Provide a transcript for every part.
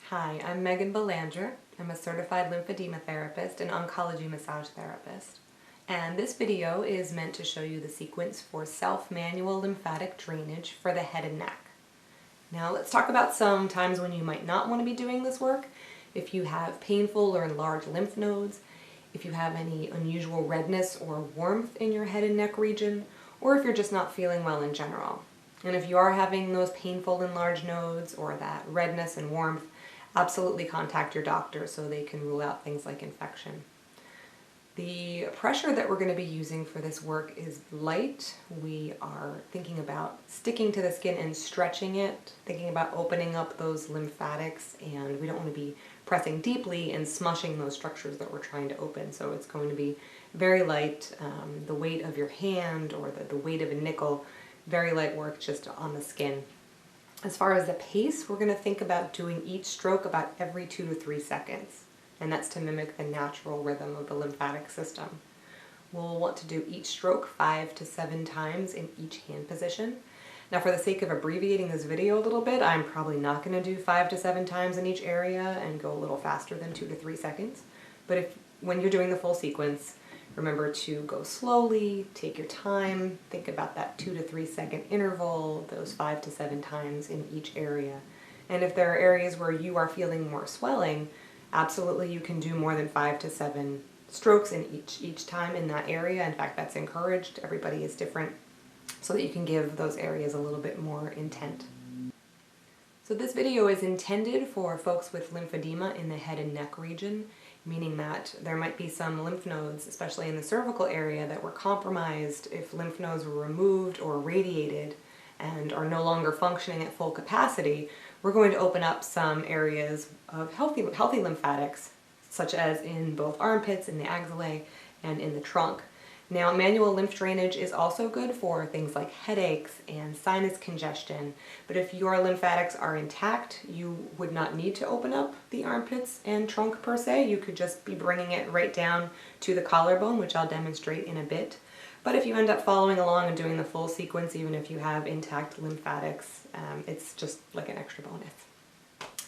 Hi, I'm Belanger. I'm a certified lymphedema therapist and oncology massage therapist. And this video is meant to show you the sequence for self-manual lymphatic drainage for the head and neck. Now let's talk about some times when you might not want to be doing this work. If you have painful or enlarged lymph nodes, if you have any unusual redness or warmth in your head and neck region, or if you're just not feeling well in general. And if you are having those painful enlarged nodes or that redness and warmth, absolutely contact your doctor so they can rule out things like infection. The pressure that we're going to be using for this work is light. We are thinking about sticking to the skin and stretching it, thinking about opening up those lymphatics, and we don't want to be pressing deeply and smushing those structures that we're trying to open. So it's going to be very light, the weight of your hand or the weight of a nickel, very light work just on the skin. As far as the pace, we're going to think about doing each stroke about every 2 to 3 seconds. And that's to mimic the natural rhythm of the lymphatic system. We'll want to do each stroke 5 to 7 times in each hand position. Now for the sake of abbreviating this video a little bit, I'm probably not going to do 5 to 7 times in each area and go a little faster than 2 to 3 seconds. But when you're doing the full sequence, remember to go slowly, take your time, think about that 2 to 3 second interval, those 5 to 7 times in each area. And if there are areas where you are feeling more swelling, absolutely you can do more than 5 to 7 strokes in each time in that area. In fact, that's encouraged. Everybody is different, so that you can give those areas a little bit more intent. So this video is intended for folks with lymphedema in the head and neck region, meaning that there might be some lymph nodes, especially in the cervical area, that were compromised if lymph nodes were removed or radiated and are no longer functioning at full capacity. We're going to open up some areas of healthy lymphatics, such as in both armpits, in the axillae, and in the trunk. Now, manual lymph drainage is also good for things like headaches and sinus congestion, but if your lymphatics are intact, you would not need to open up the armpits and trunk per se. You could just be bringing it right down to the collarbone, which I'll demonstrate in a bit. But if you end up following along and doing the full sequence, even if you have intact lymphatics, it's just like an extra bonus.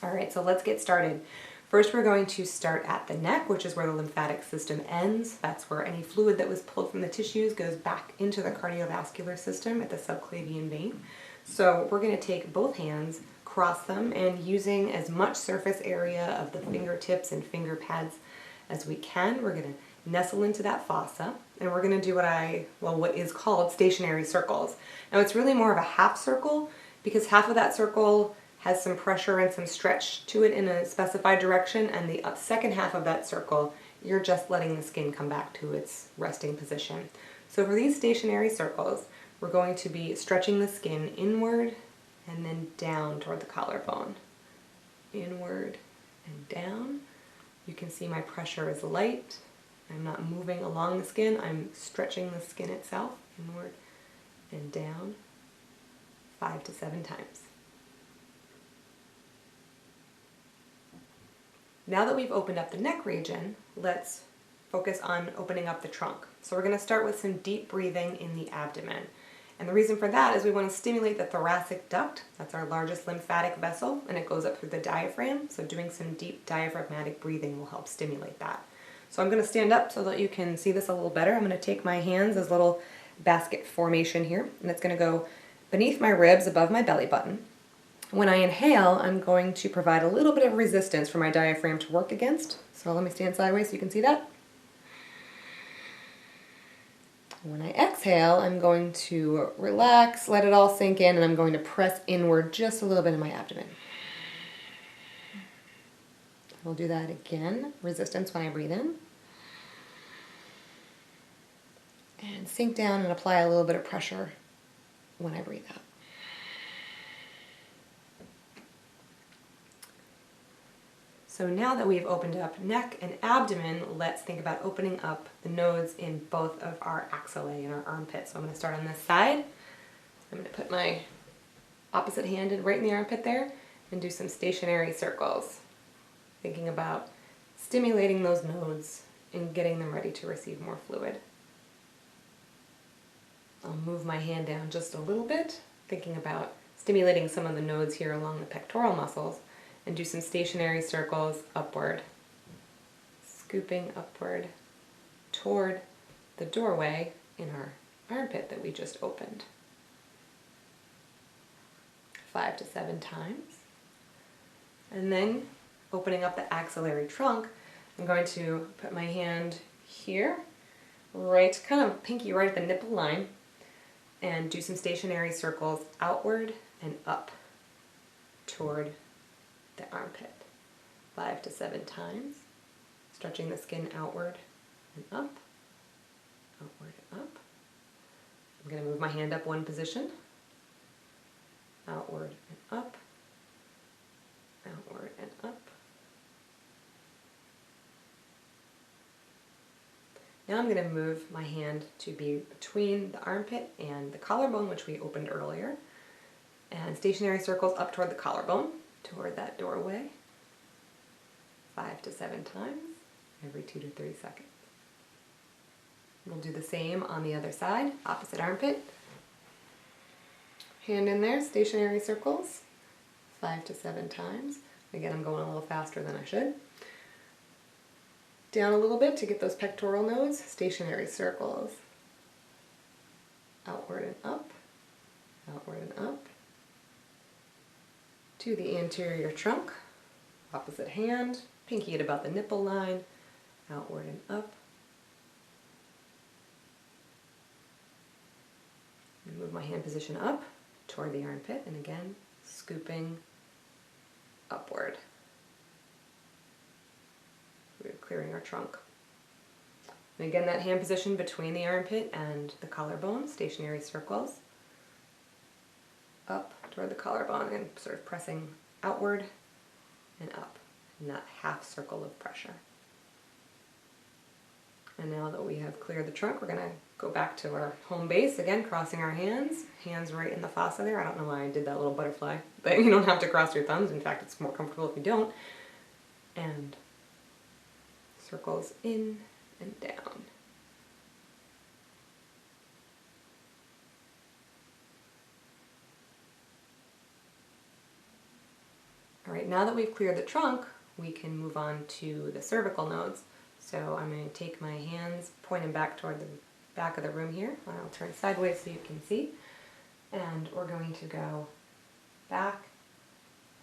All right, so let's get started. First, we're going to start at the neck, which is where the lymphatic system ends. That's where any fluid that was pulled from the tissues goes back into the cardiovascular system at the subclavian vein. So we're going to take both hands, cross them, and using as much surface area of the fingertips and finger pads as we can, we're going to nestle into that fossa, and we're going to do what is called stationary circles. Now it's really more of a half circle, because half of that circle has some pressure and some stretch to it in a specified direction, and the second half of that circle, you're just letting the skin come back to its resting position. So for these stationary circles, we're going to be stretching the skin inward and then down toward the collarbone. Inward and down. You can see my pressure is light. I'm not moving along the skin, I'm stretching the skin itself, inward and down, 5 to 7 times. Now that we've opened up the neck region, let's focus on opening up the trunk. So we're going to start with some deep breathing in the abdomen. And the reason for that is we want to stimulate the thoracic duct. That's our largest lymphatic vessel, and it goes up through the diaphragm. So doing some deep diaphragmatic breathing will help stimulate that. So I'm going to stand up so that you can see this a little better. I'm going to take my hands as little basket formation here, and it's going to go beneath my ribs above my belly button. When I inhale, I'm going to provide a little bit of resistance for my diaphragm to work against. So let me stand sideways so you can see that. When I exhale, I'm going to relax, let it all sink in, and I'm going to press inward just a little bit in my abdomen. We'll do that again. Resistance when I breathe in. And sink down and apply a little bit of pressure when I breathe out. So now that we've opened up neck and abdomen, let's think about opening up the nodes in both of our axillae and our armpits. So I'm going to start on this side. I'm going to put my opposite hand right in the armpit there and do some stationary circles, thinking about stimulating those nodes and getting them ready to receive more fluid. I'll move my hand down just a little bit, thinking about stimulating some of the nodes here along the pectoral muscles, and do some stationary circles upward, scooping upward toward the doorway in our armpit that we just opened. 5 to 7 times. And then opening up the axillary trunk, I'm going to put my hand here, right, kind of pinky right at the nipple line, and do some stationary circles outward and up toward the armpit. 5 to 7 times, stretching the skin outward and up, outward and up. I'm going to move my hand up one position, outward and up, outward and up. Now I'm going to move my hand to be between the armpit and the collarbone, which we opened earlier, and stationary circles up toward the collarbone, toward that doorway. 5 to 7 times, every 2 to 3 seconds. We'll do the same on the other side, opposite armpit. Hand in there, stationary circles, 5 to 7 times. Again, I'm going a little faster than I should. Down a little bit to get those pectoral nodes, stationary circles. Outward and up, outward and up. To the anterior trunk, opposite hand, pinky at about the nipple line, outward and up. And move my hand position up toward the armpit, and again, scooping upward. We're clearing our trunk. And again, that hand position between the armpit and the collarbone, stationary circles. Up toward the collarbone and sort of pressing outward and up in that half circle of pressure. And now that we have cleared the trunk, we're going to go back to our home base, again crossing our hands right in the fossa there. I don't know why I did that little butterfly, but you don't have to cross your thumbs. In fact, it's more comfortable if you don't. And circles in and down. All right, now that we've cleared the trunk, we can move on to the cervical nodes. So I'm going to take my hands, pointing back toward the back of the room here. I'll turn sideways so you can see. And we're going to go back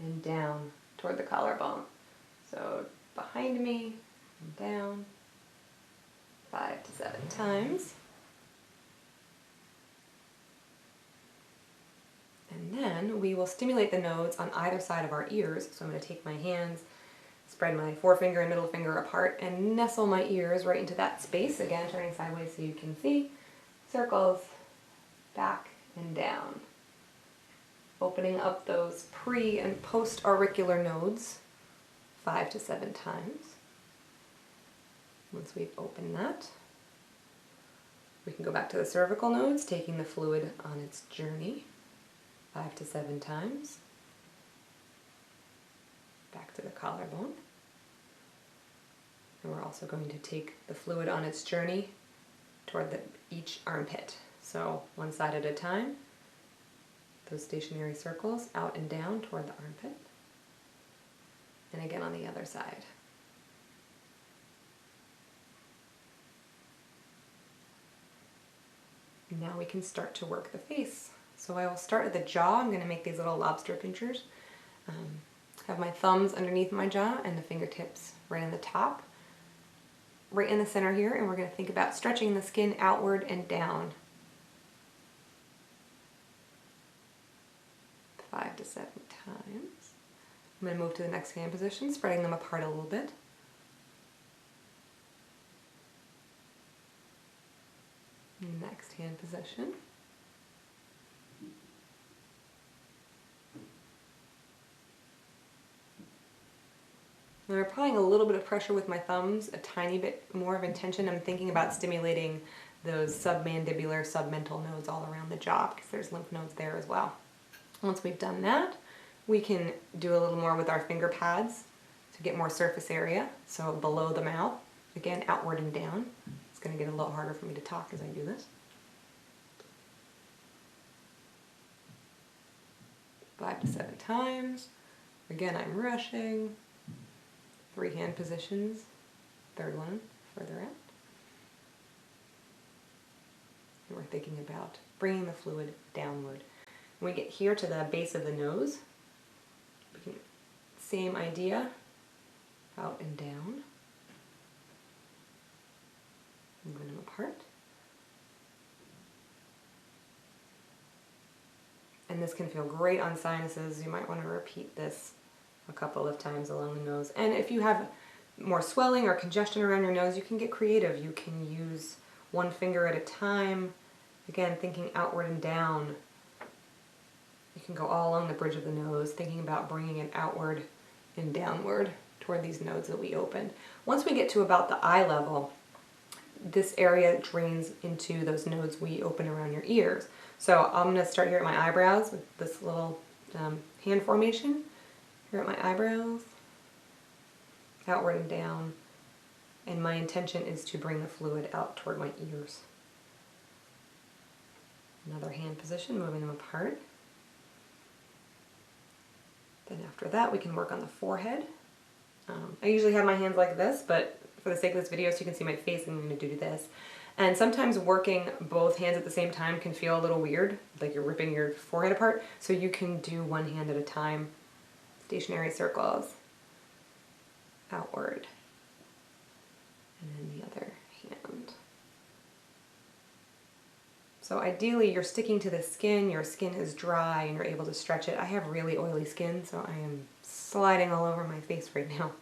and down toward the collarbone. So behind me and down, 5 to 7 times. And then we will stimulate the nodes on either side of our ears. So I'm going to take my hands, spread my forefinger and middle finger apart, and nestle my ears right into that space. Again, turning sideways so you can see. Circles back and down. Opening up those pre- and post-auricular nodes 5 to 7 times. Once we've opened that, we can go back to the cervical nodes, taking the fluid on its journey 5 to 7 times. Back to the collarbone. And we're also going to take the fluid on its journey toward each armpit. So one side at a time, those stationary circles out and down toward the armpit. And again on the other side. Now we can start to work the face. So I will start at the jaw. I'm going to make these little lobster pinchers. Have my thumbs underneath my jaw and the fingertips right on the top, right in the center here, and we're going to think about stretching the skin outward and down. 5 to 7 times. I'm going to move to the next hand position, spreading them apart a little bit. Next hand position. I'm applying a little bit of pressure with my thumbs, a tiny bit more of intention. I'm thinking about stimulating those submandibular, submental nodes all around the jaw because there's lymph nodes there as well. Once we've done that, we can do a little more with our finger pads to get more surface area. So below the mouth, again, outward and down. It's going to get a little harder for me to talk as I do this. 5 to 7 times. Again, I'm rushing. 3 hand positions. Third one, further out. And we're thinking about bringing the fluid downward. When we get here to the base of the nose, we can, same idea, out and down. Moving them apart. And this can feel great on sinuses. You might want to repeat this a couple of times along the nose. And if you have more swelling or congestion around your nose, you can get creative. You can use one finger at a time. Again, thinking outward and down. You can go all along the bridge of the nose, thinking about bringing it outward and downward toward these nodes that we opened. Once we get to about the eye level, this area drains into those nodes we open around your ears. So I'm going to start here at my eyebrows with this little hand formation. Here at my eyebrows, outward and down, and my intention is to bring the fluid out toward my ears. Another hand position, moving them apart. Then after that we can work on the forehead. I usually have my hands like this, but for the sake of this video so you can see my face, I'm going to do this. And sometimes working both hands at the same time can feel a little weird, like you're ripping your forehead apart, so you can do one hand at a time. Stationary circles, outward, and then the other hand. So ideally you're sticking to the skin, your skin is dry and you're able to stretch it. I have really oily skin, so I am sliding all over my face right now.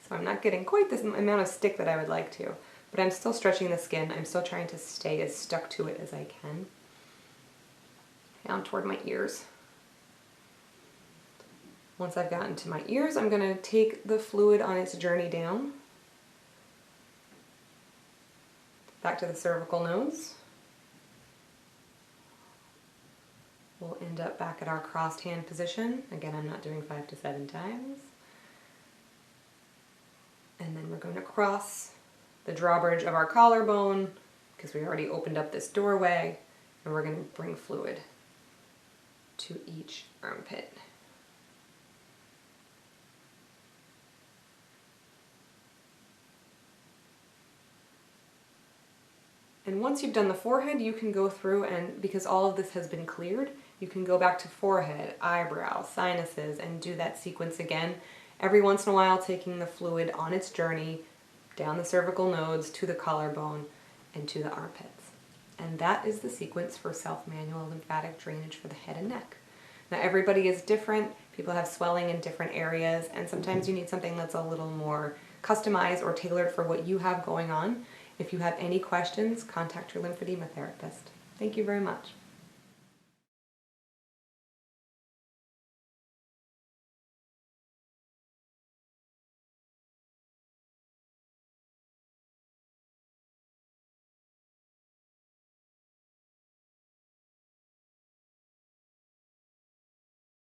So I'm not getting quite this amount of stick that I would like to, but I'm still stretching the skin. I'm still trying to stay as stuck to it as I can. Down toward my ears. Once I've gotten to my ears, I'm going to take the fluid on its journey down. Back to the cervical nose. We'll end up back at our crossed hand position. Again, I'm not doing 5 to 7 times. And then we're going to cross the drawbridge of our collarbone because we already opened up this doorway, and we're going to bring fluid to each armpit. And once you've done the forehead, you can go through and, because all of this has been cleared, you can go back to forehead, eyebrow, sinuses, and do that sequence again. Every once in a while, taking the fluid on its journey down the cervical nodes to the collarbone and to the armpits. And that is the sequence for self-manual lymphatic drainage for the head and neck. Now everybody is different. People have swelling in different areas, and sometimes you need something that's a little more customized or tailored for what you have going on. If you have any questions, contact your lymphedema therapist. Thank you very much.